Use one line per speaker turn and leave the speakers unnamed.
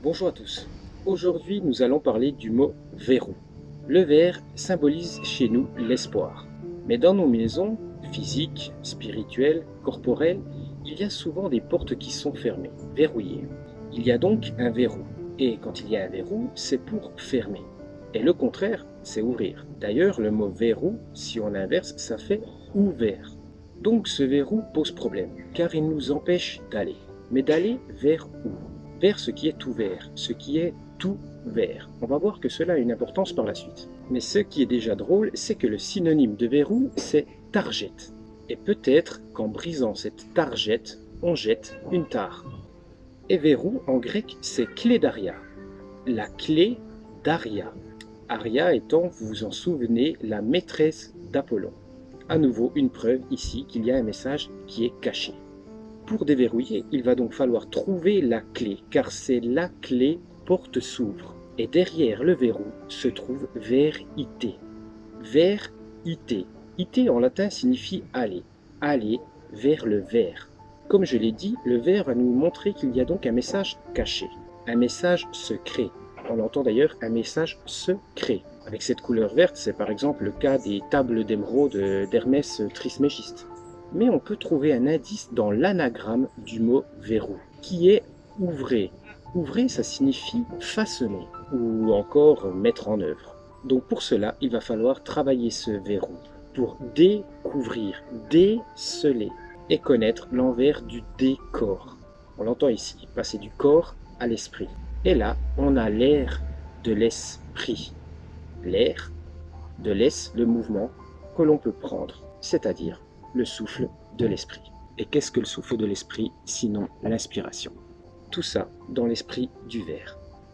Bonjour à tous. Aujourd'hui, nous allons parler du mot verrou. Le ver symbolise chez nous l'espoir. Mais dans nos maisons, physiques, spirituelles, corporelles, il y a souvent des portes qui sont fermées, verrouillées. Il y a donc un verrou. Et quand il y a un verrou, c'est pour fermer. Et le contraire, c'est ouvrir. D'ailleurs, le mot verrou, si on inverse, ça fait ouvert. Donc ce verrou pose problème, car il nous empêche d'aller. Mais d'aller vers où? Vers ce qui est ouvert, ce qui est tout vert. On va voir que cela a une importance par la suite. Mais ce qui est déjà drôle, c'est que le synonyme de verrou, c'est targette. Et peut-être qu'en brisant cette targette, on jette une tare. Et verrou, en grec, c'est clé d'Aria. La clé d'Aria. Aria étant, vous vous en souvenez, la maîtresse d'Apollon. À nouveau, une preuve ici qu'il y a un message qui est caché. Pour déverrouiller, il va donc falloir trouver la clé, car c'est la clé porte s'ouvre. Et derrière le verrou se trouve ver-ité. Ver-ité. Ité en latin signifie aller. Aller vers le vert. Comme je l'ai dit, le vert va nous montrer qu'il y a donc un message caché, un message secret. On entend d'ailleurs un message secret. Avec cette couleur verte, c'est par exemple le cas des tables d'émeraude d'Hermès Trismégiste. Mais on peut trouver un indice dans l'anagramme du mot verrou, qui est ouvrer. Ouvrer, ça signifie façonner, ou encore mettre en œuvre. Donc pour cela, il va falloir travailler ce verrou, pour découvrir, déceler, et connaître l'envers du décor. On l'entend ici, passer du corps à l'esprit. Et là, on a l'air de l'esprit. L'air de l'es, le mouvement que l'on peut prendre, c'est-à-dire le souffle de l'esprit. Et qu'est-ce que le souffle de l'esprit, sinon l'inspiration? Tout ça dans l'esprit du ver.